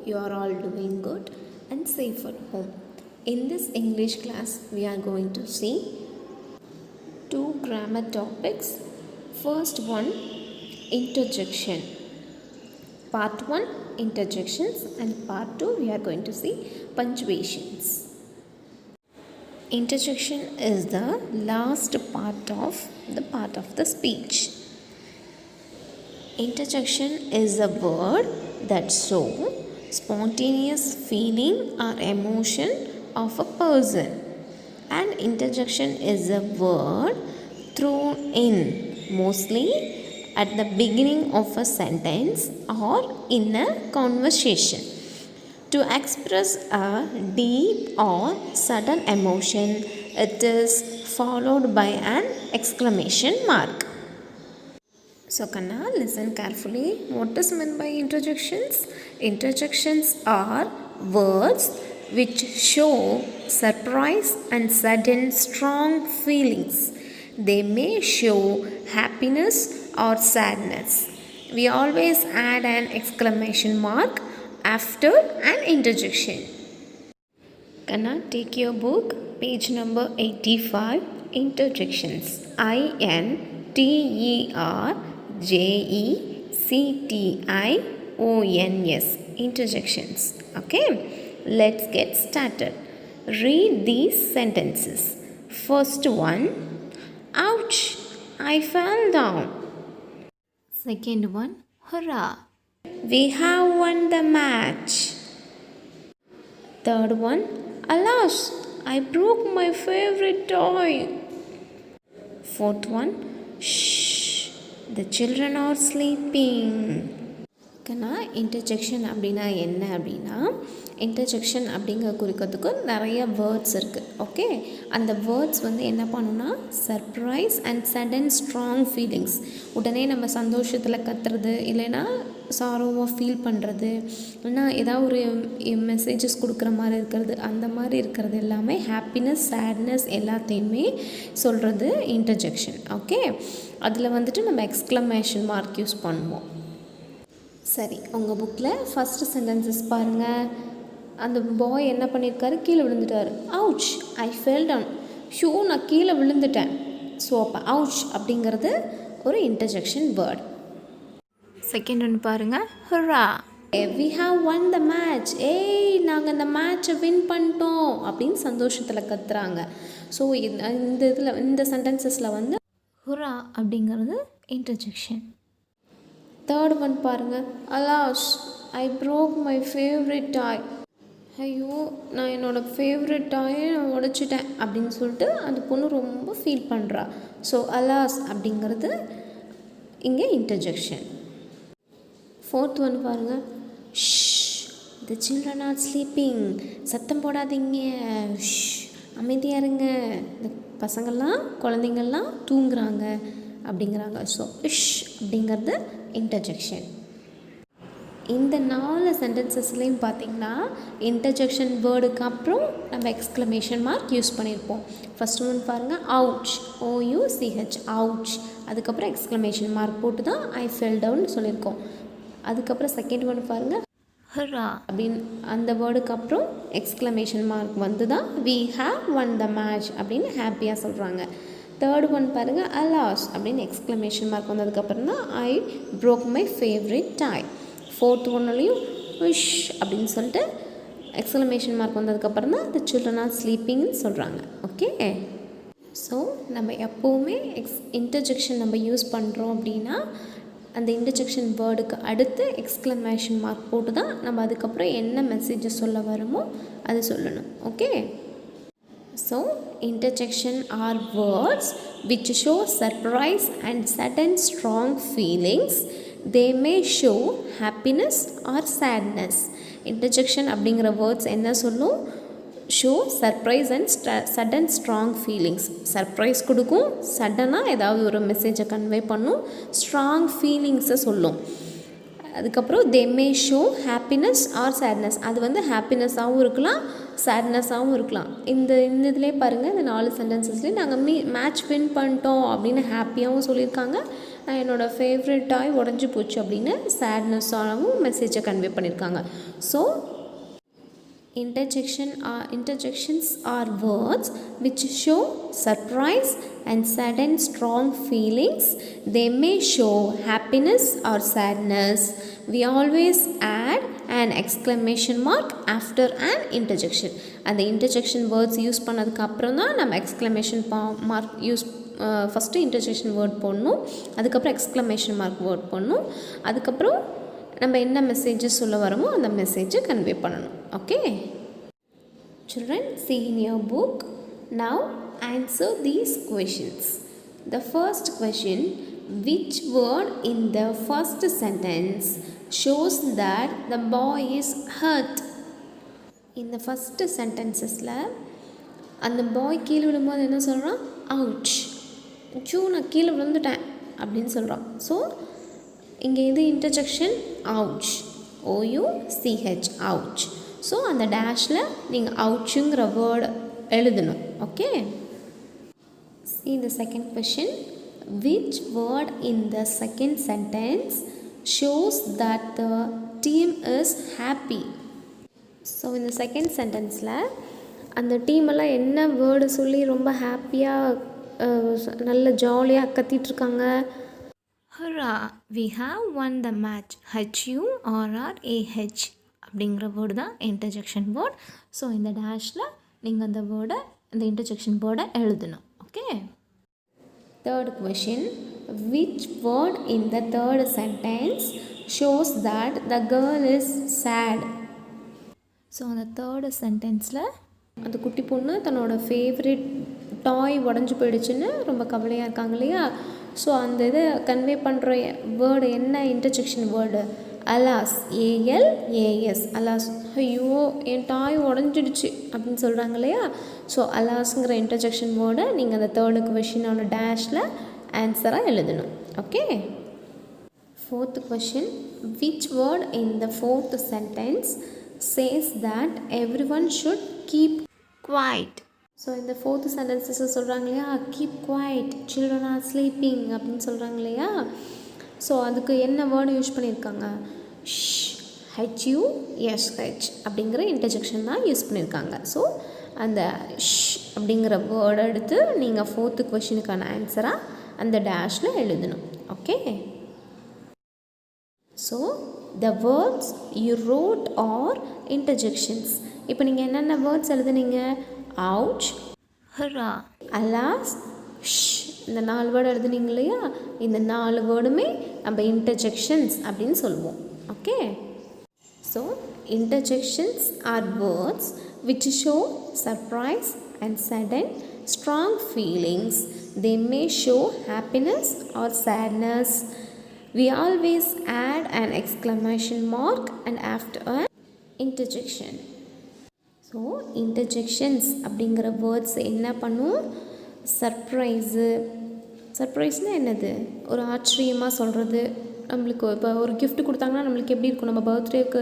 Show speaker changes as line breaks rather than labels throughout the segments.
you are all doing good and safe at home. In this English class, we are going to see two grammar topics. First one, interjection. Part 1, interjections, and part 2, we are going to see punctuations. Interjection is the last part of the speech. Interjection is a word that shows spontaneous feeling or emotion of a person. And interjection is a word thrown in mostly at the beginning of a sentence or in a conversation to express a deep or sudden emotion. It is followed by an exclamation mark. So Kanna, listen carefully. What is meant by interjections? Interjections are words which show surprise and sudden strong feelings. They may show happiness or sadness. We always add an exclamation mark after an interjection. Kanna, take your book, page number 85, interjections. INTERJECTIONS, interjections. Okay, let's get started. Read these sentences. First one, ouch, I fell down. Second one, hurrah, we have won the match. Third one, alas, I broke my favorite toy. Fourth one, shh, the children are sleeping. ஓகேண்ணா, interjection அப்படின்னா என்ன அப்படின்னா, interjection அப்படிங்கிற குறிக்கிறதுக்கு நிறைய words இருக்குது. Okay, அந்த words வந்து என்ன பண்ணுன்னா surprise and sudden strong feelings. உடனே நம்ம சந்தோஷத்தில் கத்துறது, இல்லைன்னா சாரோவாக ஃபீல் பண்ணுறது, இல்லைன்னா ஏதாவது ஒரு மெசேஜஸ் கொடுக்குற மாதிரி இருக்கிறது, அந்த மாதிரி இருக்கிறது எல்லாமே ஹாப்பினஸ், சேட்னஸ் எல்லாத்தையுமே சொல்கிறது இன்டர்ஜெக்ஷன். ஓகே, அதில் வந்துட்டு நம்ம எக்ஸ்க்ளமேஷன் மார்க் யூஸ் பண்ணுவோம். சரி, உங்கள் புக்கில் ஃபஸ்ட்டு சென்டென்சஸ் பாருங்கள். அந்த பாய் என்ன பண்ணியிருக்காரு, கீழே விழுந்துட்டார். அவுச், ஐ ஃபெல் டவுன். ஷூ, நான் கீழே விழுந்துட்டேன். ஸோ அப்போ அவுச் அப்படிங்கிறது ஒரு இன்டர்ஜெக்ஷன் வேர்ட். செகண்ட் ஒன்று பாருங்கள், hurrah, we have won the match. ஏய், நாங்கள் இந்த மேட்சை வின் பண்ணிட்டோம் அப்படின்னு சந்தோஷத்தில் கத்துறாங்க. ஸோ இந்த சென்டென்சஸில் வந்து ஹுர்ரா அப்படிங்கிறது இன்டர்ஜெக்ஷன். தேர்ட் ஒன் பாருங்கள், alas, I broke my favourite toy. ஐயோ, நான் என்னோடய ஃபேவரட் டாயை நான் உடைச்சிட்டேன் அப்படின்னு சொல்லிட்டு அந்த பொண்ணு ரொம்ப ஃபீல் பண்ணுறா. ஸோ அலாஸ் அப்படிங்கிறது இங்கே இன்டர்ஜெக்ஷன். ஃபோர்த் ஒன் பாருங்கள், ஷ், தி சில்ட்ரன் ஆர் ஸ்லீப்பிங். சத்தம் போடாதீங்க, ஷ், அமைதியாக இருங்க, இந்த பசங்கள்லாம் குழந்தைங்கள்லாம் தூங்குறாங்க அப்படிங்கிறாங்க. ஸோ இஷ் அப்படிங்கிறது இன்டர்ஜெக்ஷன். இந்த 4 சென்டென்சஸ்லேயும் பார்த்திங்கன்னா இன்டர்ஜெக்ஷன் வேர்டுக்கு அப்புறம் நம்ம எக்ஸ்க்ளமேஷன் மார்க் யூஸ் பண்ணியிருப்போம். ஃபஸ்ட் ஒன் பாருங்கள், அவுச், OUCH, அவுச். அதுக்கப்புறம் எக்ஸ்க்ளமேஷன் மார்க் போட்டு தான் ஐ ஃபெல் டவுன் சொல்லியிருக்கோம். அதுக்கப்புறம் செகண்ட் ஒன் பாருங்கள், ஹுர்ரா அப்படின்னு அந்த வேர்டுக்கு அப்புறம் எக்ஸ்க்ளமேஷன் மார்க் வந்து தான் we have won the match அப்படின்னு ஹாப்பியாக சொல்கிறாங்க. தேர்ட் ஒன் பாருங்கள், அலாஸ் அப்படின்னு எக்ஸ்க்ளமேஷன் மார்க் வந்ததுக்கப்புறம் தான் I broke my favourite toy. Fourth ஒன்னுலேயும் விஷ் அப்படின்னு சொல்லிட்டு எக்ஸ்க்ளமேஷன் மார்க் வந்ததுக்கப்புறம் தான் தி சில்ட்ரன் ஆர் ஸ்லீப்பிங்னு சொல்கிறாங்க. ஓகே, ஸோ நம்ம எப்போவுமே இன்டர்ஜெக்ஷன் நம்ம யூஸ் பண்ணுறோம் அப்படின்னா அந்த இன்டர்ஜெக்ஷன் வேர்டுக்கு அடுத்து எக்ஸ்க்ளமேஷன் மார்க் போட்டு தான் நம்ம அதுக்கப்புறம் என்ன மெசேஜஸ் சொல்ல வருமோ அது சொல்லணும். Okay, so interjection are words which show surprise and sudden strong feelings. They may show happiness or sadness. Interjection அப்படிங்கிற வேர்ட்ஸ் என்ன சொல்லும், show surprise and sudden strong feelings. Surprise கொடுக்கும், சடனாக ஏதாவது ஒரு மெசேஜை கன்வே பண்ணும், ஸ்ட்ராங் ஃபீலிங்ஸை சொல்லும். அதுக்கப்புறம் தே மே ஷோ ஹாப்பினஸ் ஆர் சேட்னஸ். அது வந்து ஹாப்பினஸ்ஸாகவும் இருக்கலாம், சேட்னஸாகவும் இருக்கலாம். இந்த இதிலே பாருங்கள், இந்த 4 சென்டென்சஸ்லேயும் நாங்கள் மேட்ச் வின் பண்ணிட்டோம் அப்படின்னு ஹாப்பியாகவும் சொல்லியிருக்காங்க, நான் என்னோடய ஃபேவரட் டாய் உடஞ்சி போச்சு அப்படின்னு சேட்னஸாகவும் மெசேஜை கன்வே பண்ணியிருக்காங்க. So interjections are words which show surprise and sudden strong feelings. They may show happiness or sadness. We always add an exclamation mark after an interjection. அந்த interjection words யூஸ் பண்ணதுக்கு அப்புறம் தான் நம்ம exclamation mark use first interjection word போடணும், அதுக்கப்புறம் exclamation mark word போடணும், அதுக்கப்புறம் நம்ம என்ன மெசேஜஸ் சொல்ல வரோமோ அந்த மெசேஜை கன்வே பண்ணணும். Okay children, see in your book. Now answer these questions. The first question, which word in the first sentence shows that the boy is hurt? In the first sentencesல அந்த பாய் கீழே விழும்போது என்ன சொல்கிறான்? அவுச், நான் கீழே விழுந்துட்டேன் அப்படின்னு சொல்கிறான். ஸோ இங்கே இது interjection ouch, OUCH ouch. So அந்த டேஷில் நீங்கள் அவுச்சுங்கிற வேர்டு எழுதணும். Okay, see the second question, which word in the second sentence shows that the team is happy? So இந்த செகண்ட் சென்டென்ஸில் அந்த டீமெல்லாம் என்ன வேர்டு சொல்லி ரொம்ப ஹாப்பியாக நல்ல ஜாலியாக கத்திகிட்ருக்காங்க? Hurrah, we have won the match. HURRAH அப்படிங்கிற வேர்டு தான் இன்டர்ஜெக்ஷன் வேர்ட். ஸோ இந்த டேஷில் நீங்கள் அந்த வேர்டை, இந்த இன்டர்ஜெக்ஷன் வேர்டை எழுதணும். Okay, third question, which word in the third sentence shows that the girl is sad? So அந்த தேர்டு சென்டென்ஸில் அந்த குட்டி பொண்ணு தன்னோட ஃபேவரட் டாய் உடஞ்சி போயிடுச்சுன்னு ரொம்ப கவலையாக இருக்காங்க இல்லையா? ஸோ அந்த இதை கன்வே பண்ணுற வேர்டு என்ன interjection word? Alas, ALAS, alas. ஐயோ என் டாய் உடஞ்சிடுச்சு அப்படின்னு சொல்கிறாங்க இல்லையா? ஸோ அலாஸுங்கிற இன்டர்ஜெக்ஷன் வேர்டை நீங்கள் அந்த தேர்டு கொஷினோட டேஷில் ஆன்சராக எழுதணும். Okay, fourth question, which word in the fourth sentence says that every one should keep quiet? So இந்த ஃபோர்த்து சென்டென்சஸ் சொல்கிறாங்க இல்லையா, keep quiet, children are sleeping அப்படின்னு சொல்கிறாங்க இல்லையா? ஸோ அதுக்கு என்ன வேர்டு யூஸ் பண்ணியிருக்காங்க? HUSH அப்படிங்கிற இன்டர்ஜெக்ஷன் தான் யூஸ் பண்ணியிருக்காங்க. ஸோ அந்த அப்படிங்கிற வேர்டை எடுத்து நீங்கள் ஃபோர்த்து கொஷினுக்கான ஆன்சராக அந்த டேஷில் எழுதணும். Okay, so the words you road R interjections. இப்போ நீங்கள் என்னென்ன வேர்ட்ஸ் எழுதுனீங்க? அவுச், ஹுரா, அலாஸ், இந்த 4 வேர்டு எழுதுனீங்க இல்லையா? இந்த 4 வேர்டுமே நம்ம இன்டர்ஜெக்ஷன்ஸ் அப்படின்னு சொல்லுவோம். Okay, so interjections are words which show surprise and sudden strong feelings. They may show happiness or sadness. We always add an exclamation mark and after an interjection. So interjections அப்படிங்கிற words என்ன பண்ணும்? சர்ப்ரைஸ்னால் என்னது? ஒரு ஆச்சரியமாக சொல்கிறது. நம்மளுக்கு இப்போ ஒரு கிஃப்ட் கொடுத்தாங்கன்னா நம்மளுக்கு எப்படி இருக்கும்? நம்ம பர்த்டேக்கு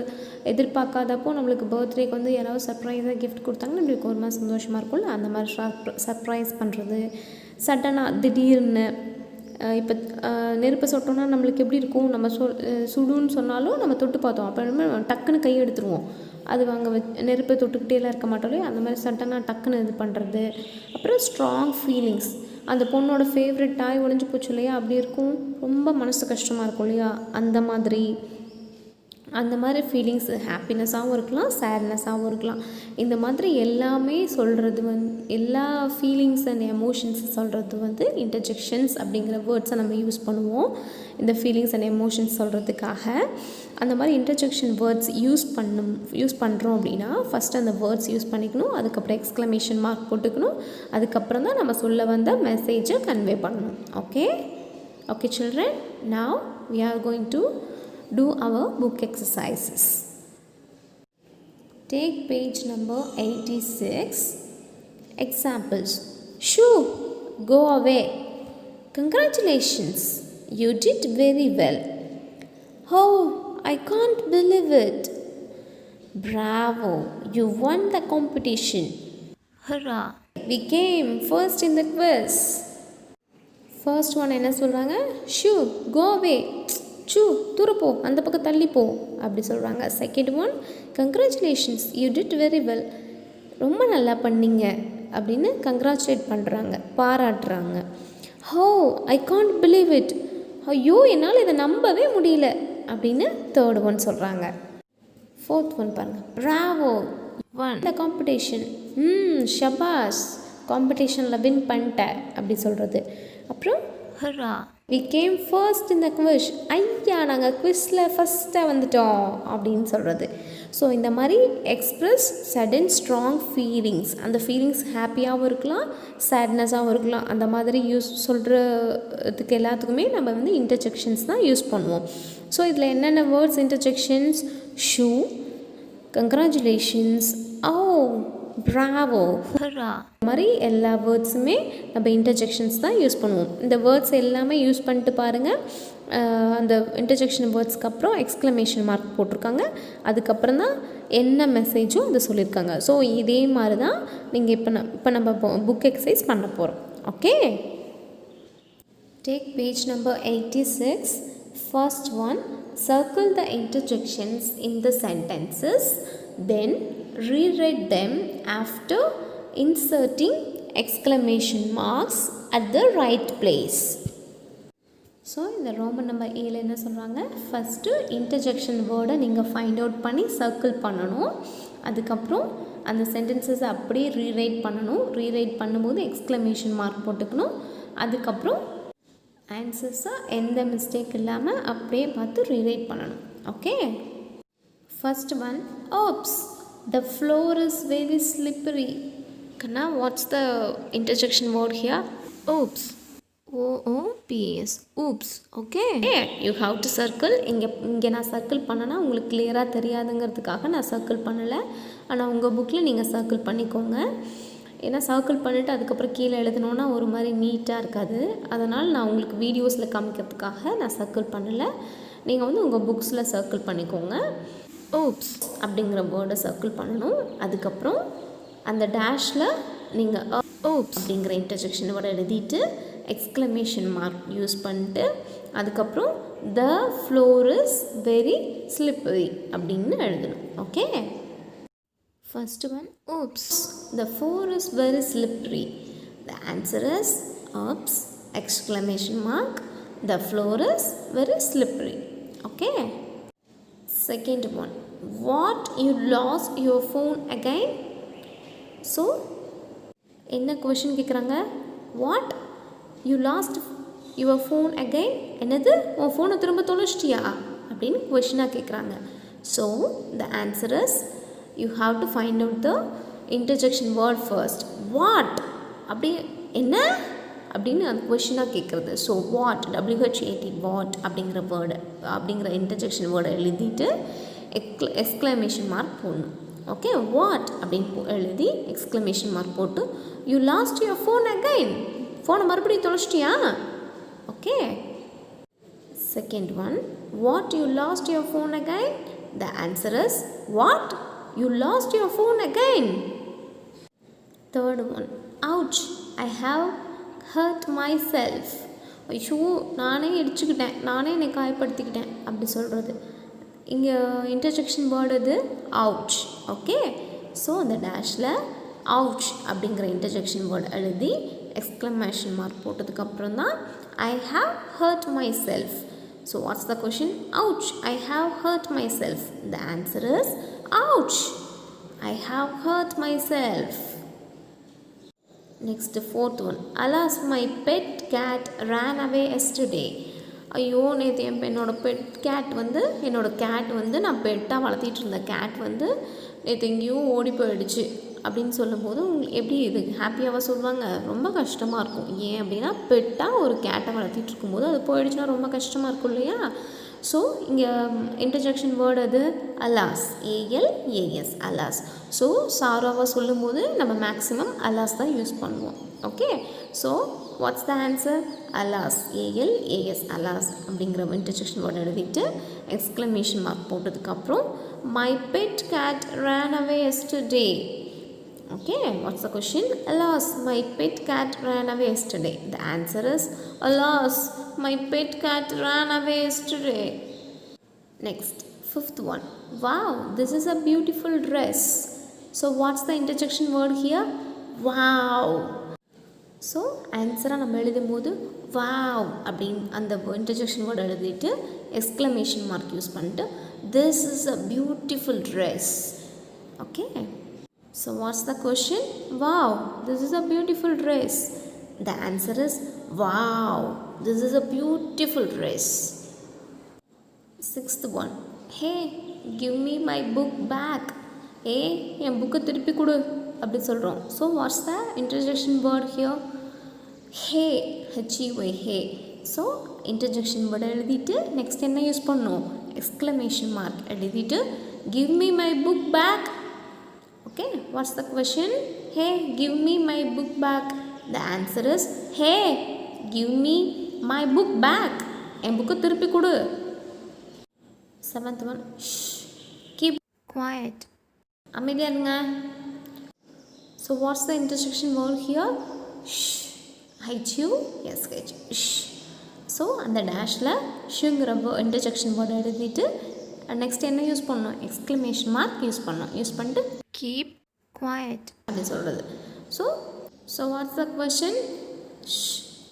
எதிர்பார்க்காதப்போ நம்மளுக்கு பர்த்டேக்கு வந்து யாராவது சர்ப்ரைஸாக கிஃப்ட் கொடுத்தாங்கன்னா நம்மளுக்கு ஒரு மாதிரி சந்தோஷமாக இருக்கும்ல, அந்த மாதிரி சர்ப்ரைஸ் பண்ணுறது. சடனாக திடீர்னு இப்போ நெருப்பை சொட்டோன்னா நம்மளுக்கு எப்படி இருக்கும்? நம்ம சுடுன்னு சொன்னாலும் நம்ம தொட்டு பார்த்தோம், அப்போ நம்ம டக்குன்னு கை எடுத்துருவோம். அது நெருப்பை தொட்டுக்கிட்டேலாம் இருக்க மாட்டோம். அந்த மாதிரி சடனாக டக்குன்னு இது பண்ணுறது. அப்புறம் ஸ்ட்ராங் ஃபீலிங்ஸ். அந்த பொண்ணோட ஃபேவரட் டாய் உடஞ்சி போச்சு இல்லையா? அப்படி இருக்கும், ரொம்ப மனசு கஷ்டமாக இருக்கும் இல்லையா? அந்த மாதிரி ஃபீலிங்ஸ் ஹாப்பினஸ்ஸாகவும் இருக்கலாம், சேட்னஸாகவும் இருக்கலாம். இந்த மாதிரி எல்லாமே சொல்கிறது எல்லா ஃபீலிங்ஸ் அண்ட் எமோஷன்ஸ் சொல்கிறது இன்டர்ஜெக்ஷன்ஸ் அப்படிங்கிற வேர்ட்ஸை நம்ம யூஸ் பண்ணுவோம் இந்த ஃபீலிங்ஸ் அண்ட் எமோஷன்ஸ் சொல்கிறதுக்காக. அந்த மாதிரி இன்டர்ஜெக்ஷன் வேர்ட்ஸ் யூஸ் பண்ணுறோம் அப்படின்னா ஃபஸ்ட்டு அந்த வேர்ட்ஸ் யூஸ் பண்ணிக்கணும், அதுக்கப்புறம் எக்ஸ்க்ளமேஷன் மார்க் போட்டுக்கணும், அதுக்கப்புறம் தான் நம்ம சொல்ல வந்த மெசேஜை கன்வே பண்ணணும். Okay children, now we are going to do our book exercises. Take page number 86. Examples. Shoo, go away. Congratulations, you did very well. Oh, I can't believe it. Bravo, you won the competition. Hurrah, we came first in the quiz. First one என்ன சொல்கிறாங்க, shoe கோவே, shoe தூரப்போ, அந்த பக்கம் தள்ளிப்போ அப்படி சொல்கிறாங்க. Second one, congratulations you did very well, ரொம்ப நல்லா பண்ணீங்க அப்படின்னு கங்க்ராச்சுலேட் பண்ணுறாங்க, பாராட்டுறாங்க. ஹோ ஐ காண்ட் பிலீவ் இட், ஐயோ என்னால் இதை நம்பவே முடியல அப்படின்னு தேர்ட் ஒன் சொல்கிறாங்க. ஃபோர்த் ஒன் பாருங்கள், ப்ராவோ ஒன் த காம்படிஷன், ஷபாஸ் காம்படிஷனில் வின் பண்ணிட்டேன் அப்படி சொல்கிறது. அப்புறம் hurrah we came first in the quiz, ஐயா நாங்கள் குவிஸில் ஃபஸ்ட்டாக வந்துட்டோம் அப்படின்னு சொல்கிறது. ஸோ இந்த மாதிரி எக்ஸ்ப்ரெஸ் சடன் ஸ்ட்ராங் ஃபீலிங்ஸ், அந்த ஃபீலிங்ஸ் ஹாப்பியாகவும் இருக்கலாம், சேட்னஸாகவும் இருக்கலாம், அந்த மாதிரி சொல்கிறதுக்கு எல்லாத்துக்குமே நம்ம வந்து இன்டர்ஜெக்ஷன்ஸ் தான் யூஸ் பண்ணுவோம். ஸோ இதில் என்னென்ன வேர்ட்ஸ் இன்டர்ஜெக்ஷன்ஸ், ஷூ, கங்க்ராச்சுலேஷன்ஸ், ஓ ப்ராவோ, ஹர்ரா, இந்த மாதிரி எல்லா வேர்ட்ஸுமே நம்ம இன்டர்ஜெக்ஷன்ஸ் தான் யூஸ் பண்ணுவோம். இந்த வேர்ட்ஸ் எல்லாமே யூஸ் பண்ணிட்டு பாருங்கள். அந்த இன்டர்ஜெக்ஷன் வேர்ட்ஸ்க்கு அப்புறம் எக்ஸ்க்ளமேஷன் மார்க் போட்டிருக்காங்க, அதுக்கப்புறம் தான் என்ன மெசேஜோ அதை சொல்லியிருக்காங்க. ஸோ இதே மாதிரி தான் நீங்கள் இப்போ நம்ம புக் எக்ஸசைஸ் பண்ண போகிறோம். Okay, take page number 86. First one, circle the interjections in the sentences, then rewrite them after inserting exclamation marks at the right place. So இந்த ரோமன் நம்பர் ஏல என்ன சொல்கிறாங்க, ஃபஸ்ட்டு இன்டர்ஜெக்ஷன் வேர்டை நீங்கள் ஃபைண்ட் அவுட் பண்ணி circle பண்ணணும். அதுக்கப்புறம் அந்த சென்டென்சஸை அப்படியே ரீரைட் பண்ணணும். ரீரைட் பண்ணும்போது எக்ஸ்க்ளமேஷன் மார்க் போட்டுக்கணும். அதுக்கப்புறம் ஆன்சர்ஸாக எந்த மிஸ்டேக் இல்லாமல் அப்படியே பார்த்து ரீரைட் பண்ணணும். Okay, first one, oops the floor is very slippery. கண்ணா, what's the interjection word here? Oops, OOPS, oops. Okay, you have to circle. இங்கே நான் சர்க்கிள் பண்ணனா உங்களுக்கு கிளியராக தெரியாதுங்கிறதுக்காக நான் சர்க்கிள் பண்ணலை. ஆனால் உங்கள் புக்கில் நீங்கள் சர்க்கிள் பண்ணிக்கோங்க. ஏன்னா சர்க்கிள் பண்ணிவிட்டு அதுக்கப்புறம் கீழே எழுதணுன்னா ஒரு மாதிரி நீட்டாக இருக்காது. அதனால் நான் உங்களுக்கு வீடியோஸில் காமிக்கிறதுக்காக நான் சர்க்கிள் பண்ணலை. நீங்கள் வந்து உங்கள் புக்ஸில் சர்க்கிள் பண்ணிக்கோங்க. ஓப்ஸ் அப்படிங்கிற வேர்டை சர்க்கிள் பண்ணணும். அதுக்கப்புறம் அந்த டேஷில் நீங்கள் ஓப்ஸ் அப்படிங்கிற இன்டர்ஜெக்ஷன் வேர்டை எழுதிட்டு எக்ஸ்க்ளமேஷன் மார்க் யூஸ் பண்ணிட்டு அதுக்கப்புறம் த ஃப்ளோர் இஸ் வெரி ஸ்லிப்பரி அப்படின்னு எழுதணும். Okay, first one, oops the floor is very slippery. The answer is oops exclamation mark the floor is very slippery. Okay, second one, what you lost your phone again. So என்ன question கேட்குறாங்க, what you lost your phone again, என்னது உன் ஃபோனை திரும்ப தொலைச்சிட்டியா அப்படின்னு கொஷினாக கேட்குறாங்க. So the answer is you have to find out the interjection word first. What அப்படி என்ன அப்படின்னு அந்த கொஷினாக கேட்குறது. ஸோ வாட், WHAT, வாட் அப்படிங்கிற வேர்டு அப்படிங்கிற இன்டர்ஜெக்ஷன் வேர்டை எழுதிட்டு எக்ஸ்க்ளமேஷன் மார்க் போடணும். ஓகே, வாட் அப்படின்னு எழுதி எக்ஸ்க்ளமேஷன் மார்க் போட்டு you lost your phone again, ஃபோனை மறுபடியும் தொலைச்சிட்டியா. Okay, second one, what you lost your phone again. The answer is what you lost your phone again. Third one, ouch I have hurt my self. ஐயோ நானே இடிச்சுக்கிட்டேன், நானே என்னை காயப்படுத்திக்கிட்டேன் அப்படி சொல்கிறது. இங்கே இன்டர்ஜெக்ஷன் வேர்டு இது அவுச். ஓகே, ஸோ அந்த டேஷில் ouch அப்படிங்கிற இன்டர்ஜெக்ஷன் வேர்டு எழுதி எக்ஸ்க்ளமேஷன் மார்க் போட்டதுக்கப்புறம் தான் I have hurt my self. So what's the question, ouch I have hurt my self. The answer is ouch I have hurt myself. Next fourth one, alas my pet cat ran away yesterday. ஐயோ நேற்று என்னோடய gate வந்து நான் பெட்டாக வளர்த்திட்டு இருந்த gate வந்து நேற்று எங்கேயோ ஓடி போயிடுச்சு அப்படின்னு சொல்லும்போது எப்படி இது ஹாப்பியாகவா சொல்லுவாங்க? ரொம்ப கஷ்டமாக இருக்கும். ஏன் அப்படின்னா பெட்டாக ஒரு கேட்டை வளர்த்திட்டு இருக்கும்போது அது போயிடுச்சுன்னா ரொம்ப கஷ்டமாக இருக்கும் இல்லையா? ஸோ இங்கே இன்டர்ஜெக்ஷன் வேர்டு அது அலாஸ், ALAS, அலாஸ். ஸோ சாராவாக சொல்லும்போது நம்ம மேக்ஸிமம் அலாஸ் தான் யூஸ் பண்ணுவோம். Okay, so what's the answer, alas, ALAS, alas அப்படிங்கிற இன்டர்ஜெக்ஷன் வேர்டு எழுதிட்டு எக்ஸ்க்ளமேஷன் மார்க் போட்டதுக்கப்புறம் my pet cat ran away yesterday. Okay, what's the question? Alas, my pet cat ran away yesterday. The answer is, alas, my pet cat ran away yesterday. Next, fifth one. Wow, this is a beautiful dress. So what's the interjection word here? Wow. So ஆன்சராக நம்ம எழுதும் போது wow அப்படின்னு அந்த interjection word எழுதிட்டு exclamation mark use பண்ணிட்டு this is a beautiful dress. Okay, so what's the question? Wow, this is a beautiful dress. The answer is wow, this is a beautiful dress. Sixth one. Hey, give me my book back. ஏ, என் புக்கை திருப்பி கொடு அப்படி சொல்கிறோம். So what's the interjection word here? Hey, H E Y, hey. So interjection வேர்டை எழுதிட்டு next என்ன யூஸ் பண்ணணும்? எக்ஸ்க்ளமேஷன் மார்க் எழுதிட்டு give me my book back. Okay, what's the question? Hey, give me my book back. The answer is hey, give me my book back. என் புக்கை திருப்பி கொடு. Seventh one. Keep quiet. அமைதியாக இருங்க. So what's the interjection word here? Shh. H-U-S-H. Shh. So அந்த டேஷில் ஷுங்கிற interjection word எழுதிட்டு நெக்ஸ்ட் என்ன யூஸ் பண்ணணும்? எக்ஸ்க்ளமேஷன் மார்க் யூஸ் பண்ணணும். யூஸ் பண்ணிட்டு கீப் குவாய்ட் அப்படின்னு சொல்கிறது. So what's the question?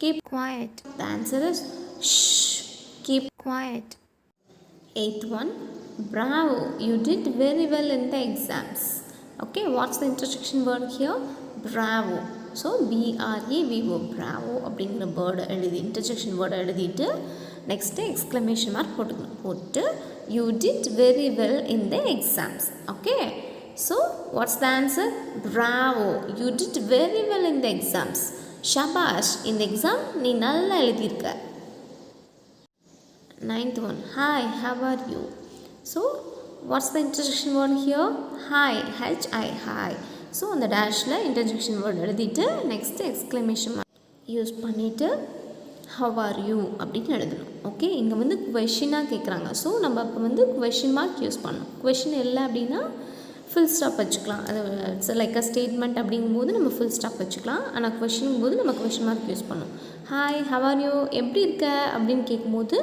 Keep quiet. The answer is keep quiet. Eighth one. Bravo, you did very well in the exams. Okay, what's the interjection word here? Bravo. So B-R-A-V-O, bravo அப்படிங்கிற word எழுதி interjection word எழுதிட்டு next exclamation mark போட்டு you did very well in the exams. Okay, so what's the answer? Bravo, you did very well in the exams. Sabash, இந்த exam நீ நல்லா எழுதியிருக்க. Ninth one. Hi, how are you? So what's the interjection word here? Hi, H-I, hi. So அந்த டேஷில் interjection word எழுதிட்டு next exclamation mark use பண்ணிவிட்டு have are you அப்படின்னு எழுதணும். Okay, இங்கே வந்து கொஷினாக கேட்குறாங்க. ஸோ நம்ம அப்போ வந்து கொஷின் மார்க் யூஸ் பண்ணணும். கொஷின் இல்லை அப்படின்னா ஃபுல் ஸ்டாப் வச்சுக்கலாம். அது இட்ஸ் லைக் அ ஸ்டேட்மெண்ட் அப்படிங்கும்போது நம்ம ஃபுல் ஸ்டாப் வச்சுக்கலாம். ஆனால் கொஷினும் போது நம்ம கொஷின் மார்க் யூஸ் பண்ணணும். ஹாய், ஹவ் ஆர் யூ, எப்படி இருக்க அப்படின்னு கேட்கும்போது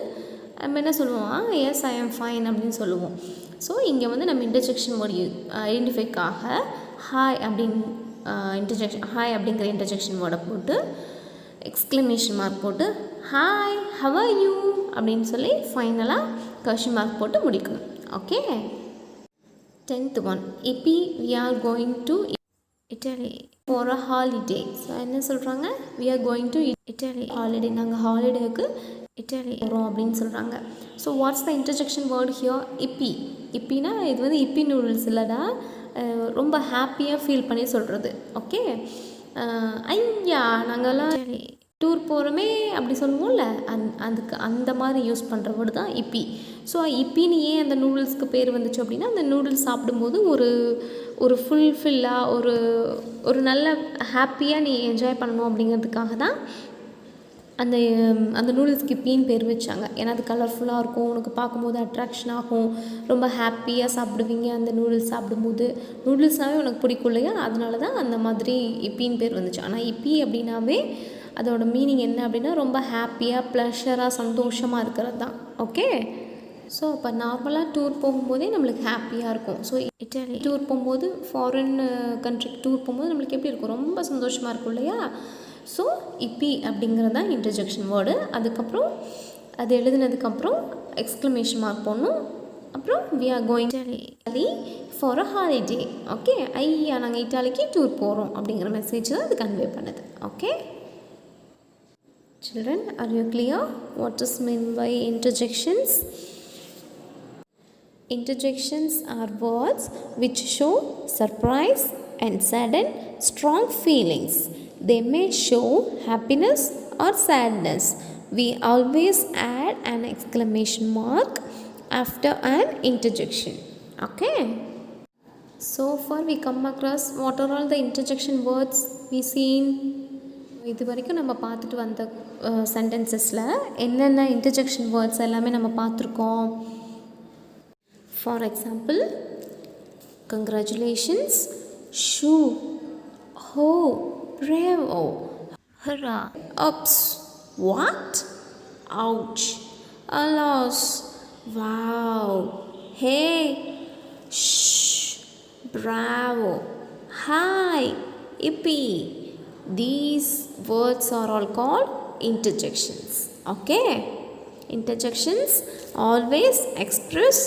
நம்ம என்ன சொல்லுவோம்? எஸ், ஐ ஆம் ஃபைன் அப்படின்னு சொல்லுவோம். ஸோ இங்கே வந்து நம்ம இன்டர்ஜெக்ஷன் வேர்டு ஐடென்டிஃபைக்காக ஹாய் அப்படின்னு ஹாய் அப்படிங்கிற இன்டர்ஜெக்ஷன் வேர்டை போட்டு எக்ஸ்க்ளமேஷன் மார்க் போட்டு ஹாய், ஹவ் ஆர் யூ அப்படின்னு சொல்லி ஃபைனலாக கொஷின் மார்க் போட்டு முடிக்கணும். Okay. 10th one. Yippee we are going to Italy for a holiday. So என்ன சொல்கிறாங்க? We are going to Italy, holiday, நாங்கள் ஹாலிடேவுக்கு இட்டலி போகிறோம் அப்படின்னு சொல்கிறாங்க. So what's the interjection word here? Yippee. இப்பினா இது வந்து இப்பி நூடுல்ஸ் இல்லைடா, ரொம்ப ஹாப்பியாக ஃபீல் பண்ணி சொல்கிறது. ஓகே, ஐயா நாங்கள்லாம் டூர் போகிறோமே அப்படி சொல்லுவோம்ல, அதுக்கு அந்த மாதிரி யூஸ் பண்ணுற வேர்டு தான் இப்பி. ஸோ இப்பின்னு ஏன் அந்த நூடுல்ஸ்க்கு பேர் வந்துச்சு அப்படின்னா, அந்த நூடுல்ஸ் சாப்பிடும்போது ஒரு ஃபுல்ஃபில்லாக ஒரு நல்ல ஹாப்பியாக நீ என்ஜாய் பண்ணணும் அப்படிங்கிறதுக்காக தான் அந்த நூடுல்ஸ்க்கு இப்பீன்னு பேர் வச்சாங்க. ஏன்னா அது கலர்ஃபுல்லாக இருக்கும், உனக்கு பார்க்கும்போது அட்ராக்ஷன் ஆகும், ரொம்ப ஹாப்பியாக சாப்பிடுவீங்க அந்த நூடுல்ஸ் சாப்பிடும்போது. நூடுல்ஸ்னாவே உனக்கு பிடிக்கும் இல்லையா, அதனால தான் அந்த மாதிரி இப்பீன்னு பேர் வந்துச்சு. ஆனால் இப்பி அப்படின்னாவே அதோட மீனிங் என்ன அப்படின்னா ரொம்ப ஹாப்பியாக ப்ளஷராக சந்தோஷமாக இருக்கிறது தான். ஓகே, ஸோ இப்போ நார்மலாக டூர் போகும்போதே நம்மளுக்கு ஹாப்பியாக இருக்கும். ஸோ இட்டாலி டூர் போகும்போது, ஃபாரின் கண்ட்ரிக்கு டூர் போகும்போது நம்மளுக்கு எப்படி இருக்கும்? ரொம்ப சந்தோஷமாக இருக்கும் இல்லையா. ஸோ இப்பி அப்படிங்கிறது தான் இன்டர்ஜெக்ஷன் வேர்டு. அதுக்கப்புறம் அது எழுதினதுக்கப்புறம் எக்ஸ்க்ளமேஷன் மார்க் போடணும். அப்புறம் we are going Italy for a holiday. Okay, ஐயா நாங்கள் இட்டாலிக்கு டூர் போகிறோம் அப்படிங்கிற மெசேஜ் தான் அது கன்வே பண்ணுது. Okay children, are you clear what is meant by interjections? Interjections are words which show surprise and sudden strong feelings. They may show happiness or sadness. We always add an exclamation mark after an interjection. Okay, so far we come across what are all the interjection words we seen. இது வரைக்கும் நம்ம பார்த்துட்டு வந்த சென்டென்சஸில் என்னென்ன interjection words எல்லாமே நம்ம பார்த்துருக்கோம். For example, congratulations, shoe, Oh, bravo. Hurrah. Oops. What? Ouch. Alas. Wow. Hey. Shh. Bravo. Hi. Yippee. These words are all called interjections. Okay? Interjections always express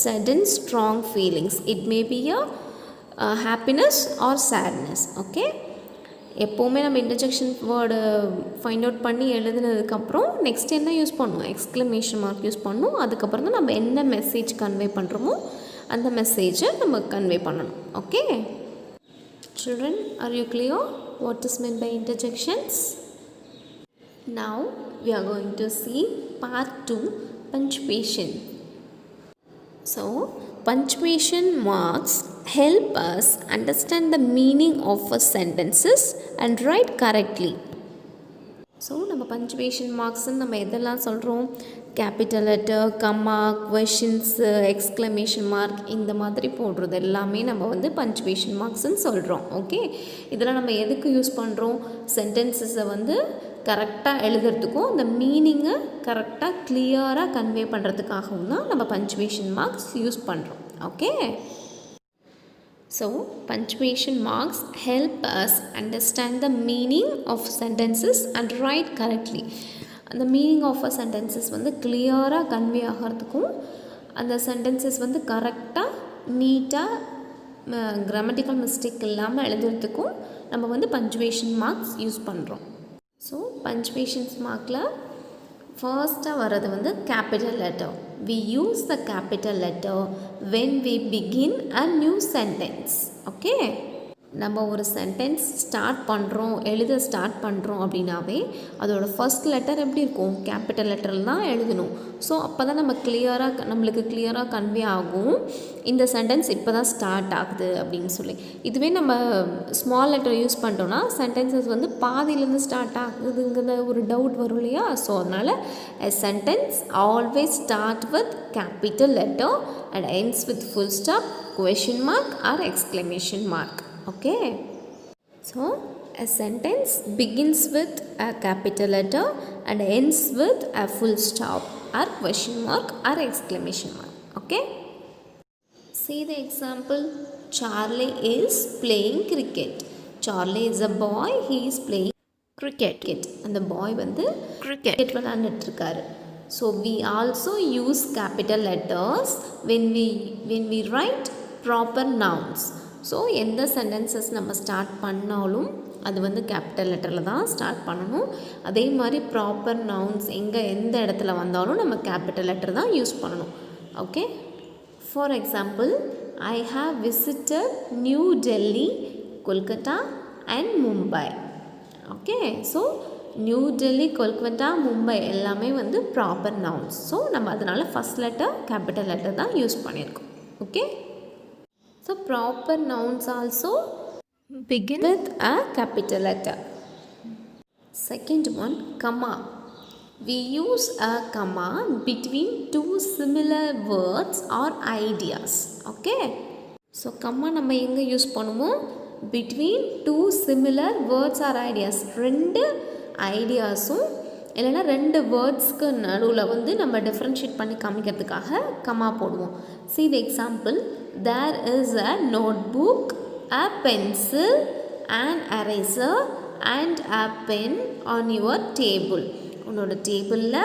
sudden strong feelings. It may be a happiness or sadness. Okay? எப்போவுமே நம்ம interjection word find out பண்ணி எழுதுனதுக்கப்புறம் next என்ன use பண்ணுவோம், exclamation mark use பண்ணணும். அதுக்கப்புறம் தான் நம்ம என்ன மெசேஜ் கன்வே பண்ணுறோமோ அந்த மெசேஜை நம்ம கன்வே பண்ணணும். Okay children, are you clear what is mean by interjections? Now we are going to see part 2, punctuation. So punctuation marks help us understand the meaning of a sentences and write correctly. So நம்ம punctuation மார்க்ஸ்ன்னு நம்ம எதெல்லாம் சொல்கிறோம், capital letter, கம்மா, questions, exclamation mark இந்த மாதிரி போடுறது எல்லாமே நம்ம வந்து பஞ்சுவேஷன் மார்க்ஸ்ன்னு சொல்கிறோம். ஓகே, இதெல்லாம் நம்ம எதுக்கு யூஸ் பண்ணுறோம், சென்டென்சஸை வந்து கரெக்டாக எழுதுறதுக்கும் அந்த மீனிங்கை கரெக்டாக கிளியராக கன்வே பண்ணுறதுக்காகவும் தான் நம்ம பஞ்சுவேஷன் மார்க்ஸ் யூஸ் பண்ணுறோம். Okay, so punctuation marks help us understand the meaning of sentences and write correctly. அந்த மீனிங் ஆஃப் அ சென்டென்சஸ் வந்து கிளியராக கன்வே ஆகிறதுக்கும் அந்த சென்டென்சஸ் வந்து கரெக்டாக நீட்டாக கிராமட்டிக்கல் மிஸ்டேக் இல்லாமல் எழுதுறதுக்கும் நம்ம வந்து பஞ்சுவேஷன் மார்க்ஸ் யூஸ் பண்ணுறோம். ஸோ பஞ்சுவேஷன்ஸ் மார்க்கில் ஃபர்ஸ்ட்டாக வர்றது வந்து capital letter. We use the capital letter when we begin a new sentence. Okay? நம்ம ஒரு சென்டென்ஸ் ஸ்டார்ட் பண்ணுறோம், எழுத ஸ்டார்ட் பண்ணுறோம் அப்படின்னாவே அதோட ஃபர்ஸ்ட் லெட்டர் எப்படி இருக்கும், கேபிட்டல் லெட்டரில் தான் எழுதணும். ஸோ அப்போ தான் நம்மளுக்கு கிளியராக கன்வே ஆகும் இந்த சென்டென்ஸ் இப்போ தான் ஸ்டார்ட் ஆகுது அப்படின்னு சொல்லி. இதுவே நம்ம ஸ்மால் லெட்டர் யூஸ் பண்ணிட்டோன்னா சென்டென்சஸ் வந்து பாதியிலேருந்து ஸ்டார்ட் ஆகுதுங்கிற ஒரு டவுட் வரும் இல்லையா. ஸோ அதனால் a sentence always start with capital letter and ends with full stop, question mark or exclamation mark. Okay, so a sentence begins with a capital letter and ends with a full stop or question mark or exclamation mark. Okay, see the example. Charlie is playing cricket. Charlie is a boy, he is playing cricket. And the boy வந்து cricket விளையாண்டுட்டு இருக்காரு. So we also use capital letters when we write proper nouns. So எந்த sentences நம்ம start பண்ணாலும் அது வந்து capital லெட்டரில் தான் ஸ்டார்ட் பண்ணணும். அதே மாதிரி ப்ராப்பர் நவுன்ஸ் எந்த இடத்துல வந்தாலும் நம்ம கேபிட்டல் லெட்டர் தான் யூஸ் பண்ணணும். Okay, for example, I have visited new Delhi, Kolkata and Mumbai. Okay, so new Delhi, Kolkata, Mumbai எல்லாமே வந்து ப்ராப்பர் நவுன்ஸ். ஸோ நம்ம அதனால் ஃபஸ்ட் லெட்டர் கேபிட்டல் லெட்டர் தான் யூஸ் பண்ணியிருக்கோம். Okay, so proper nouns also begin with a capital letter. Second one, comma. We use a comma between two similar words or ideas. Okay, so comma நம்ம எங்க use பண்ணுவோம், between two similar words or ideas. ரெண்டு ஐடியாஸும் இல்லைனா ரெண்டு வேர்ட்ஸ்க்கு நடுவில் வந்து நம்ம டிஃப்ரென்ஷியேட் பண்ணி காமிக்கிறதுக்காக கமா போடுவோம். See the example. There is a notebook, a pencil, an eraser and a pen on your table. உன்னோட டேபிளில்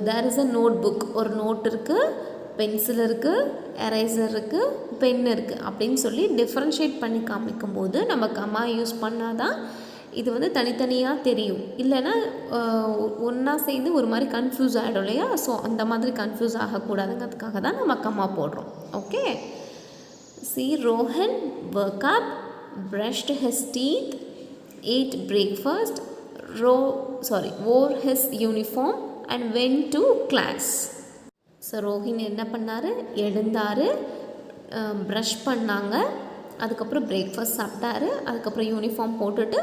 there is a notebook, ஒரு நோட் இருக்குது, பென்சில் இருக்குது, எரேசர் இருக்குது, பென் இருக்குது அப்படின்னு சொல்லி டிஃப்ரென்ஷியேட் பண்ணி காமிக்கும்போது நம்ம கமா யூஸ் பண்ணால் தான் இது வந்து தனித்தனியாக தெரியும். இல்லைன்னா ஒன்றா சேர்ந்து ஒரு மாதிரி கன்ஃபியூஸ் ஆகிடும் இல்லையா. ஸோ அந்த மாதிரி கன்ஃபியூஸ் ஆகக்கூடாதுங்கிறதுக்காக தான் நம்ம கம்மா போடுறோம். Okay, C Rohan woke up, brushed his teeth, ate breakfast, wore his uniform and went to class. So Rohin என்ன பண்ணார், எழுந்தார், ப்ரஷ் பண்ணாங்க, அதுக்கப்புறம் பிரேக்ஃபாஸ்ட் சாப்பிட்டாரு, அதுக்கப்புறம் யூனிஃபார்ம் போட்டுட்டு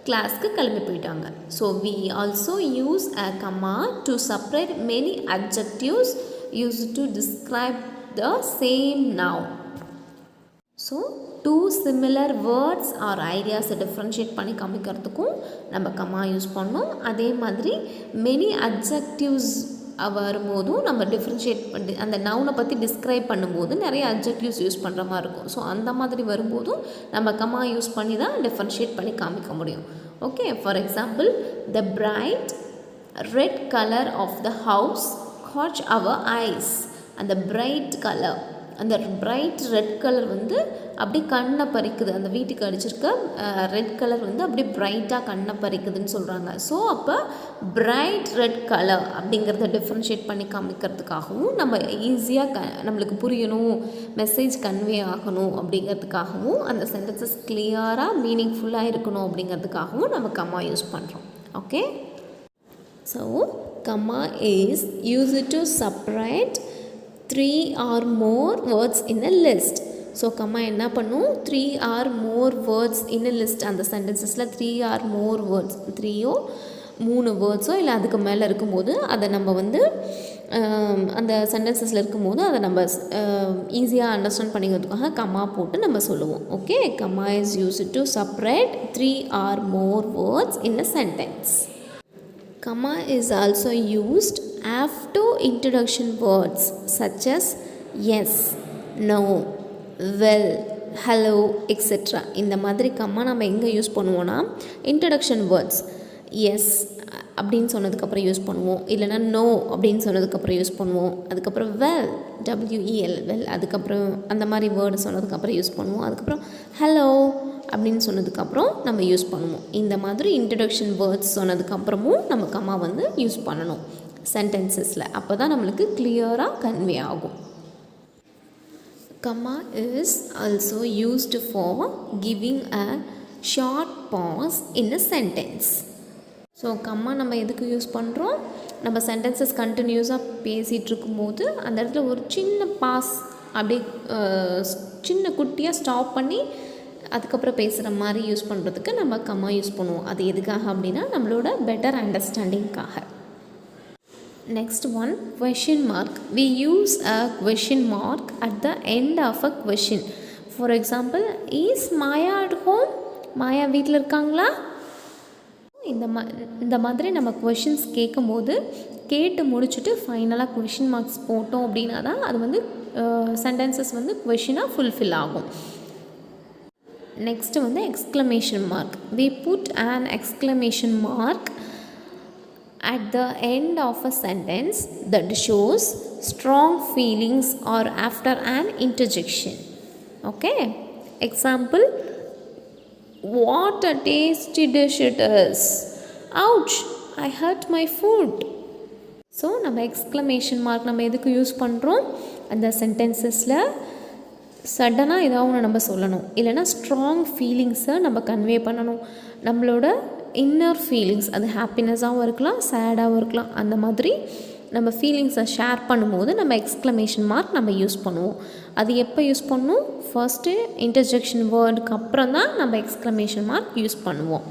கிளாஸ்க்கு கிளம்பி போயிட்டாங்க. So we also use a comma to separate many adjectives use to describe the same noun. So two similar words or ஐடியாஸை டிஃப்ரென்ஷியேட் பண்ணி காமிக்கிறதுக்கும் நம்ம கமா யூஸ் பண்ணோம். அதே மாதிரி மெனி அட்ஜெக்டிவ்ஸ் வரும்போதும் நம்ம டிஃப்ரென்ஷியேட் பண்ணி அந்த நவுனை பற்றி டிஸ்கிரைப் பண்ணும்போது நிறைய அட்ஜெக்டிவ்ஸ் யூஸ் பண்ணுற மாதிரி இருக்கும். ஸோ அந்த மாதிரி வரும்போதும் நம்ம கமா யூஸ் பண்ணி தான் டிஃப்ரென்ஷியேட் பண்ணி காமிக்க முடியும். Okay, for example, the bright red colour of the house catch our eyes. அந்த பிரைட் கலர், அந்த பிரைட் ரெட் கலர் வந்து அப்படி கண்ணை பறிக்குது. அந்த வீட்டுக்கு அடிச்சிருக்க ரெட் கலர் வந்து அப்படி பிரைட்டாக கண்ணை பறிக்குதுன்னு சொல்கிறாங்க. ஸோ அப்போ பிரைட் ரெட் கலர் அப்படிங்கிறத டிஃப்ரென்ஷியேட் பண்ணி காமிக்கிறதுக்காகவும், நம்ம ஈஸியாக நம்மளுக்கு புரியணும், மெசேஜ் கன்வே ஆகணும் அப்படிங்கிறதுக்காகவும், அந்த சென்டென்சஸ் கிளியராக மீனிங்ஃபுல்லாக இருக்கணும் அப்படிங்கிறதுக்காகவும் நம்ம கம்மா யூஸ் பண்ணுறோம். Okay, so comma is used to separate 3 or more words in a list. So comma என்ன பண்ணும், 3 or more words in a list. அந்த சென்டென்சஸில் 3 or more words, 3யோ 3 வேர்ட்ஸோ இல்லை அதுக்கு மேலே இருக்கும்போது அதை நம்ம வந்து அந்த சென்டென்சஸில் இருக்கும்போது அதை நம்ம ஈஸியாக அண்டர்ஸ்டாண்ட் பண்ணிக்கிறதுக்காக கம்மா போட்டு நம்ம சொல்லுவோம். Okay, comma is used to separate 3 or more words in a sentence. Comma is also used after introduction words such as yes, no, well, hello, etc. இந்த மாதிரி கம்மா நம்ம எங்கே யூஸ் பண்ணுவோன்னா, இன்ட்ரடக்ஷன் வேர்ட்ஸ் எஸ் அப்படின்னு சொன்னதுக்கப்புறம் யூஸ் பண்ணுவோம், இல்லைனா no அப்படின்னு சொன்னதுக்கப்புறம் யூஸ் பண்ணுவோம், அதுக்கப்புறம் வெல் WEL வெல் அதுக்கப்புறம் அந்த மாதிரி வேர்டு சொன்னதுக்கப்புறம் யூஸ் பண்ணுவோம், அதுக்கப்புறம் ஹலோ அப்படின்னு சொன்னதுக்கப்புறம் நம்ம யூஸ் பண்ணுவோம். இந்த மாதிரி இன்ட்ரடக்ஷன் வேர்ட்ஸ் சொன்னதுக்கப்புறமும் நம்ம கம்மா வந்து யூஸ் பண்ணணும் சென்டென்சஸில். அப்போ தான் நம்மளுக்கு கிளியராக கன்வே ஆகும். Comma is also used for giving a short pause in a sentence. So comma நம்ம எதுக்கு யூஸ் பண்ணுறோம், நம்ம சென்டென்சஸ் கண்டினியூஸாக பேசிகிட்டு இருக்கும்போது அந்த இடத்துல ஒரு சின்ன பாஸ் அப்படியே சின்ன குட்டியாக ஸ்டாப் பண்ணி அதுக்கப்புறம் பேசுகிற மாதிரி யூஸ் பண்ணுறதுக்கு நம்ம கம்மா யூஸ் பண்ணுவோம். அது எதுக்காக அப்படின்னா நம்மளோட பெட்டர் அண்டர்ஸ்டாண்டிங்காக. Next one, question mark. We use a question mark at the end of a question. For example, is Maya at home? மாயா வீட்டில் இருக்காங்களா? இந்த மாதிரி நம்ம கொஷின்ஸ் கேட்கும்போது கேட்டு முடிச்சுட்டு ஃபைனலாக கொஷின் மார்க்ஸ் போட்டோம் அப்படின்னா தான் அது வந்து சென்டென்சஸ் வந்து கொஷினாக ஃபுல்ஃபில் ஆகும். நெக்ஸ்ட்டு வந்து exclamation mark. We put an exclamation mark at the end of a sentence that shows strong feelings or after an interjection. Okay, example, what a tasty dish it is. Ouch, I hurt my food. So நம்ம exclamation mark நம்ம எதுக்கு use பண்ணுறோம், அந்த சென்டென்சஸில் சடனாக ஏதாவது ஒன்று நம்ம சொல்லணும், இல்லைனா ஸ்ட்ராங் ஃபீலிங்ஸை நம்ம கன்வே பண்ணணும். நம்மளோட இன்னர் ஃபீலிங்ஸ், அது ஹாப்பினஸாகவும் இருக்கலாம், சேடாகவும் இருக்கலாம், அந்த மாதிரி நம்ம ஃபீலிங்ஸை ஷேர் பண்ணும்போது நம்ம எக்ஸ்க்ளமேஷன் மார்க் நம்ம யூஸ் பண்ணுவோம். அது எப்போ யூஸ் பண்ணணும், ஃபர்ஸ்ட்டு இன்டர்ஜெக்ஷன் வேர்டுக்கு அப்புறம் தான் நம்ம எக்ஸ்க்ளமேஷன் மார்க் யூஸ் பண்ணுவோம்.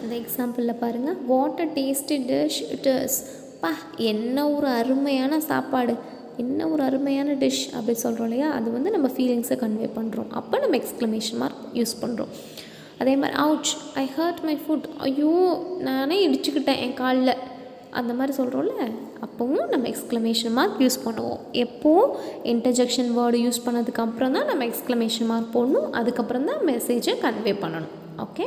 அந்த எக்ஸாம்பிளில் பாருங்கள், what a tasty dish it is. பா, என்ன ஒரு அருமையான சாப்பாடு, என்ன ஒரு அருமையான டிஷ் அப்படி சொல்கிறோம் இல்லையா, அது வந்து நம்ம ஃபீலிங்ஸை கன்வே பண்ணுறோம். அப்போ நம்ம எக்ஸ்க்ளமேஷன் மார்க் யூஸ் பண்ணுறோம். அதே மாதிரி ouch, I heard my foot, ஐயோ நானே இடிச்சுக்கிட்டேன் என் காலில், அந்த மாதிரி சொல்கிறோம்ல, அப்போவும் நம்ம எக்ஸ்க்ளமேஷன் மார்க் யூஸ் பண்ணுவோம். எப்போது இன்டர்ஜெக்ஷன் வேர்டு யூஸ் பண்ணதுக்கப்புறம் தான் நம்ம எக்ஸ்க்ளமேஷன் மார்க் போடணும், அதுக்கப்புறம் தான் மெசேஜை கன்வே பண்ணணும். ஓகே,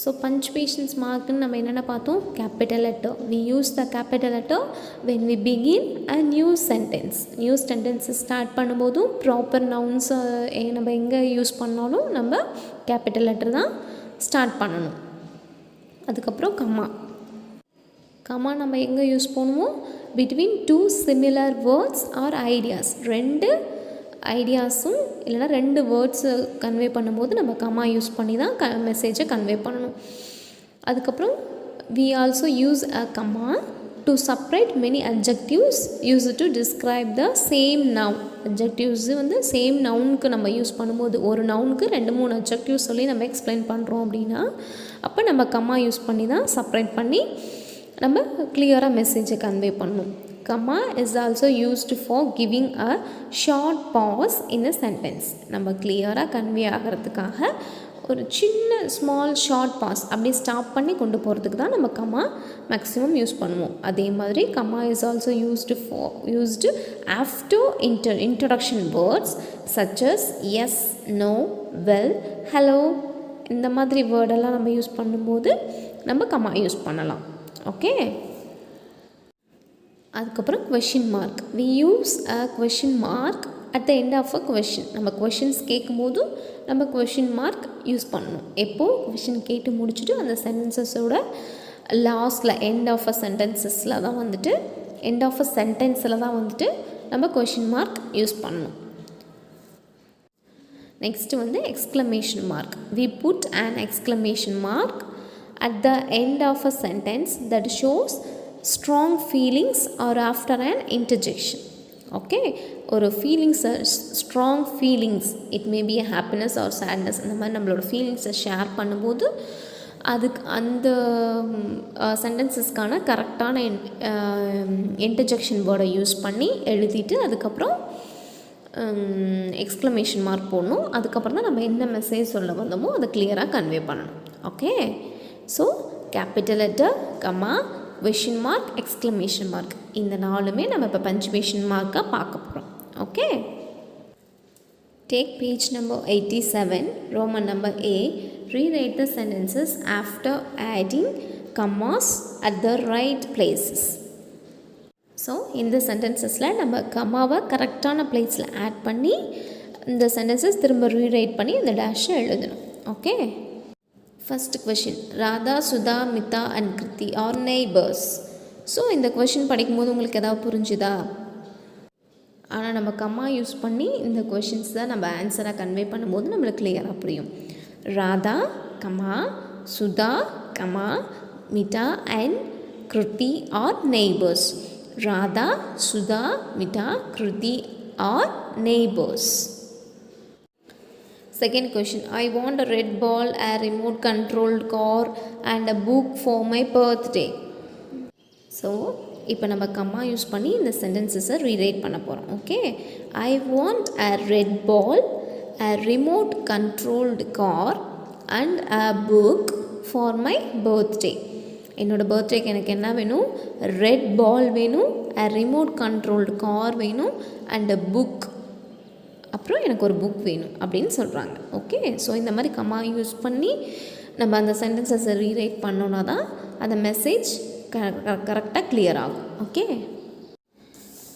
ஸோ பஞ்சுவேஷன்ஸ் மார்க்குன்னு நம்ம என்னென்ன பார்த்தோம், capital letter. We use the capital letter when we begin a new sentence. New சென்டென்ஸை ஸ்டார்ட் பண்ணும்போதும் ப்ராப்பர் நவுன்ஸை நம்ம எங்கே யூஸ் பண்ணாலும் நம்ம கேபிட்டல் லெட்டர் தான் ஸ்டார்ட் பண்ணணும். அதுக்கப்புறம் கம்மா. கம்மா நம்ம எங்கே யூஸ் பண்ணுவோம், between two similar words or ideas. ரெண்டு ஐடியாஸும் இல்லைனா ரெண்டு வேர்ட்ஸை கன்வே பண்ணும்போது நம்ம கம்மா யூஸ் பண்ணி தான் மெசேஜை கன்வே பண்ணணும். அதுக்கப்புறம் we also use a comma to separate many adjectives used to describe the same noun. adjectives வந்து சேம் நவுனுக்கு நம்ம யூஸ் பண்ணும்போது, ஒரு நவுனுக்கு 2-3 adjectives சொல்லி நம்ம எக்ஸ்பிளைன் பண்ணுறோம் அப்படின்னா அப்போ நம்ம கம்மா யூஸ் பண்ணி தான் செப்பரேட் பண்ணி நம்ம கிளியராக மெசேஜை கன்வே பண்ணணும். comma is also used for giving a short pause in a sentence. நம்ம கிளியராக கன்வே ஆகிறதுக்காக ஒரு சின்ன ஸ்மால் ஷார்ட் பாஸ் அப்படியே ஸ்டாப் பண்ணி கொண்டு போகிறதுக்கு தான் நம்ம கம்மா மேக்ஸிமம் யூஸ் பண்ணுவோம். அதே மாதிரி comma is also used after introduction words such as yes, no, well, hello இந்த மாதிரி வேர்டெல்லாம் நம்ம யூஸ் பண்ணும்போது நம்ம கம்மா யூஸ் பண்ணலாம். ஓகே. அதுக்கப்புறம் question mark. We use a question mark at the end of a question. நம்ம கொஷின்ஸ் கேட்கும்போது நம்ம கொஷின் மார்க் யூஸ் பண்ணணும். எப்போது கொஷின் கேட்டு முடிச்சுட்டு அந்த சென்டென்சஸோட லாஸ்ட்டில் எண்ட் ஆஃப் அ சென்டென்சஸில் தான் வந்துட்டு நம்ம கொஷின் மார்க் யூஸ் பண்ணணும். நெக்ஸ்ட்டு வந்து exclamation mark. We put an exclamation mark at the end of a sentence that shows strong feelings or after an interjection. Okay. ஒரு ஃபீலிங்ஸை strong feelings, it may be happiness or sadness, இந்த மாதிரி நம்மளோட ஃபீலிங்ஸை share பண்ணும்போது அதுக்கு அந்த சென்டென்சஸ்க்கான கரெக்டான interjection வேர்டை யூஸ் பண்ணி எழுதிட்டு அதுக்கப்புறம் எக்ஸ்க்ளமேஷன் மார்க் போடணும். அதுக்கப்புறம் தான் நம்ம என்ன மெசேஜ் சொல்ல வந்தோமோ அதை கிளியராக கன்வே பண்ணணும். ஓகே. ஸோ கேபிட்டல் லெட்டர், கம்மா, கொஷின் மார்க், எக்ஸ்க்ளமேஷன் மார்க், இந்த நாலுமே நம்ம இப்போ பஞ்சுவேஷன் மார்க்காக பார்க்க போகிறோம். Okay. Take page number 87, Roman number A. Rewrite the sentences after adding commas at the right places. So இந்த சென்டென்சஸில் நம்ம கம்மாவை கரெக்டான பிளேஸில் ஆட் பண்ணி இந்த சென்டென்சஸ் திரும்ப ரீரைட் பண்ணி இந்த டேஷை எழுதணும். Okay. First question. Radha, Sudha, Mita and Kriti are neighbours. So இந்த கொஷின் படிக்கும்போது உங்களுக்கு எதாவது புரிஞ்சுதா? ஆனால் நம்ம கம்மா யூஸ் பண்ணி இந்த கொஷின்ஸ் தான் நம்ம ஆன்சராக கன்வே பண்ணும்போது நம்மளுக்கு கிளியராக புரியும். Radha, comma, Sudha, comma, Mita and Kriti are neighbours. Radha, Sudha, Mita, Kriti are neighbours. Second question. I want a red ball, a remote controlled car and a book for my birthday. So இப்போ நம்ம கம்மா யூஸ் பண்ணி இந்த சென்டென்சஸை ரீரைட் பண்ண போகிறோம். Okay. I want a red ball, a remote controlled car and a book for my birthday. என்னோடய பர்த்டேக்கு எனக்கு என்ன வேணும்? ரெட் பால் வேணும், அ ரிமோட் கண்ட்ரோல்டு கார் வேணும் அண்ட் அ புக், அப்புறம் எனக்கு ஒரு புக் வேணும் அப்படின்னு சொல்கிறாங்க. ஓகே. ஸோ இந்த மாதிரி கம்மா யூஸ் பண்ணி நம்ம அந்த சென்டென்சஸை ரீரைட் பண்ணோன்னா தான் அந்த மெசேஜ் கரெக்டாக கிளியர் ஆகும். Okay.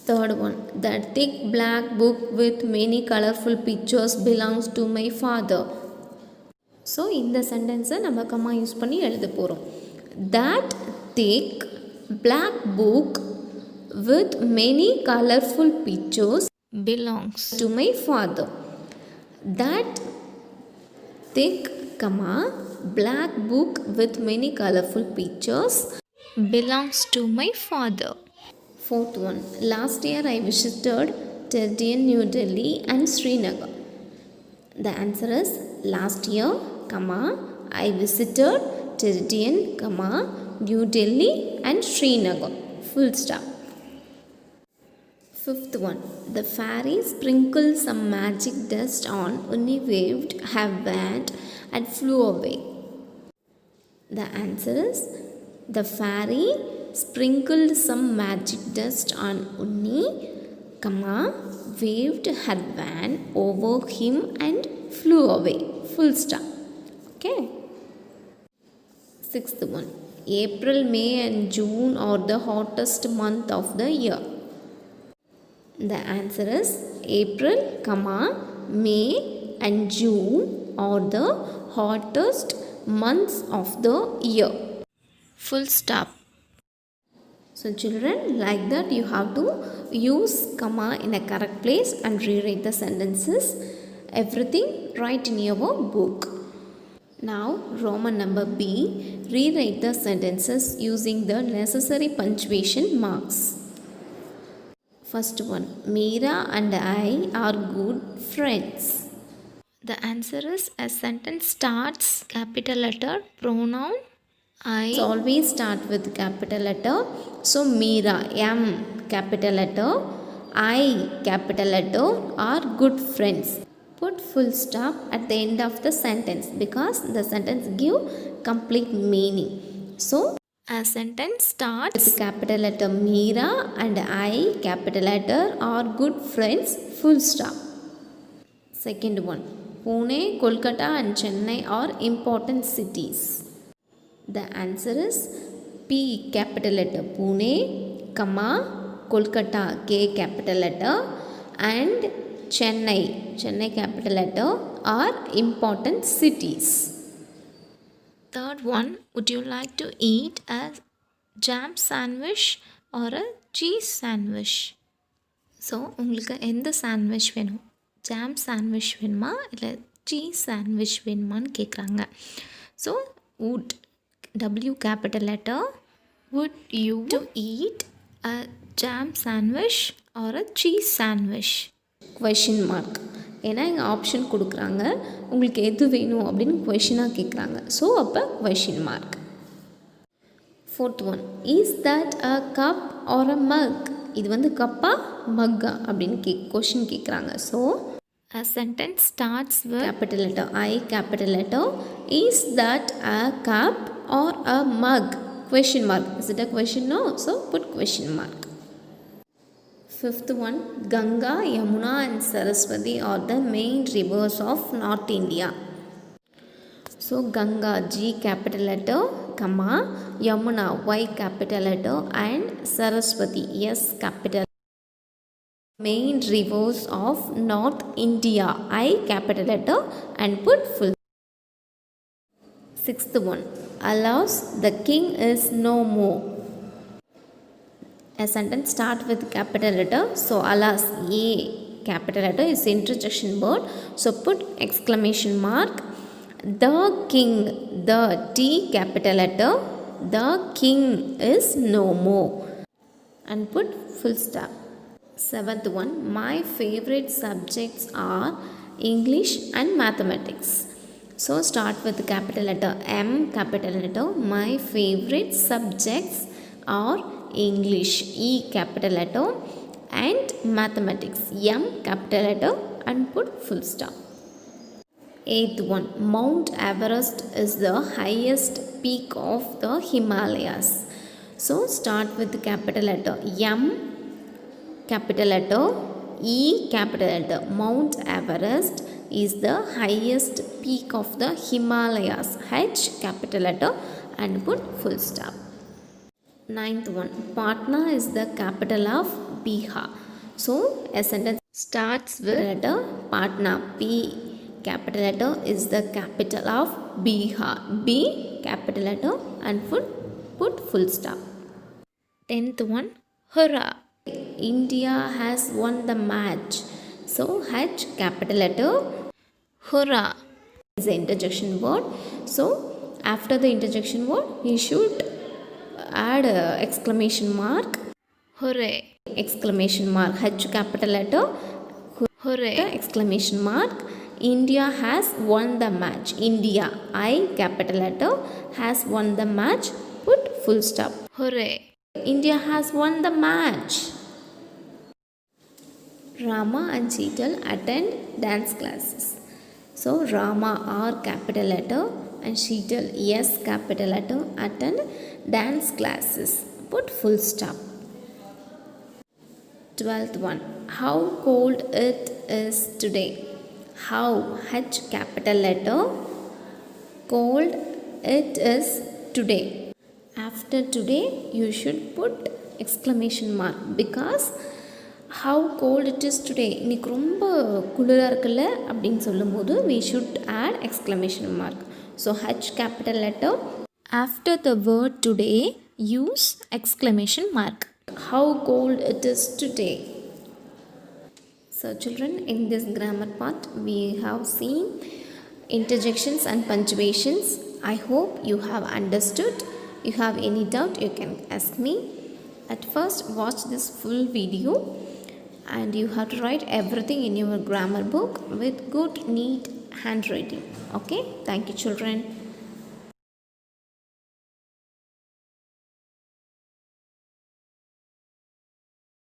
Third one. That thick black book with many colorful pictures belongs to my father. So இந்த சென்டென்ஸை நம்ம கம்மா யூஸ் பண்ணி எழுத போகிறோம். That thick black book with many colorful pictures belongs to my father. That thick, black book with many colorful pictures belongs to my father. Fourth one. Last year I visited Terdian, New Delhi and Srinagar. The answer is last year, I visited Terdian, New Delhi and Srinagar. Full stop. Fifth one. The fairy sprinkled some magic dust on Unni, waved her wand and flew away. The answer is the fairy sprinkled some magic dust on Unni, waved her wand over him and flew away. Full stop. Okay. Sixth one. April, May and June are the hottest month of the year. The answer is April, May and June are the hottest months of the year. Full stop. So children, like that you have to use comma in a correct place and rewrite the sentences. Everything right in your book. Now Roman number B. Rewrite the sentences using the necessary punctuation marks. First one. Meera and I are good friends. The answer is a sentence starts capital letter pronoun I always start with capital letter. So Meera, M capital letter, I capital letter are good friends. Put full stop at the end of the sentence because the sentence give complete meaning. So a sentence starts with capital letter Meera and I capital letter are good friends, full stop. Second one, Pune, Kolkata and Chennai are important cities. The answer is P capital letter Pune, comma, Kolkata K capital letter and Chennai capital letter are important cities. Third one, would you like to eat a jam sandwich or a cheese sandwich? So உங்களுக்கு எந்த sandwich வேணும், jam sandwich வேணுமா இல்லை cheese sandwich வேணுமான்னு கேட்குறாங்க. So would, W capital letter, would you to eat a jam sandwich or a cheese sandwich? Question mark. ஏன்னா இங்கே option கொடுக்குறாங்க, உங்களுக்கு எது வேணும் அப்படின்னு கொஷினாக கேட்குறாங்க. ஸோ அப்போ question mark. Fourth one, is that a cup or a mug? இது வந்து கப்பா மக்கா அப்படின்னு கொஷின் கேட்குறாங்க. So a sentence starts with capital letter I capital letter, is that a cup or a mug? Question mark. Is it a question? No. So put question mark. Fifth one, Ganga, Yamuna and Saraswati are the main rivers of North India. So Ganga, G capital letter, comma, Yamuna, Y capital letter and Saraswati, S capital. Main rivers of North India, I capital letter and put full. Sixth one, alas, the king is no more. A sentence start with capital letter. So alas, A capital letter is interjection word. So put exclamation mark. The king, the T capital letter, the king is no more and put full stop. Seventh one, my favorite subjects are English and mathematics. So start with capital letter M capital letter. My favorite subjects are English, E capital letter and mathematics, M capital letter and put full stop. Eighth one, Mount Everest is the highest peak of the Himalayas. So start with capital letter M capital letter, E capital letter. Mount Everest is the highest peak of the Himalayas, H capital letter and put full stop. Ninth one, Patna is the capital of Bihar. So a sentence starts with letter Patna, P capital letter is the capital of Bihar, B capital letter and put full stop. Tenth one, hurrah, India has won the match. So H capital letter, hurrah is the interjection word. So after the interjection word, we should add a exclamation mark. Hooray! Exclamation mark. H capital letter, hooray! Exclamation mark. India has won the match. India, I capital letter, has won the match. Put full stop. Hooray! India has won the match. Rama and Sheetal attend dance classes. So Rama, R capital letter and Sheetal, S capital letter attend dance classes. Put full stop. 12th one, how cold it is today. How, H capital letter, cold it is today. After today you should put exclamation mark because how cold it is today, இன்னைக்கு ரொம்ப குளிராக இருக்குல்ல அப்படின்னு சொல்லும்போது we should add exclamation mark. So H capital letter, after the word today use exclamation mark. How cold it is today. So children, in this grammar part we have seen interjections and punctuations. I hope you have understood. If you have any doubt you can ask me. At first watch this full video and you have to write everything in your grammar book with good neat handwriting. Okay, thank you children.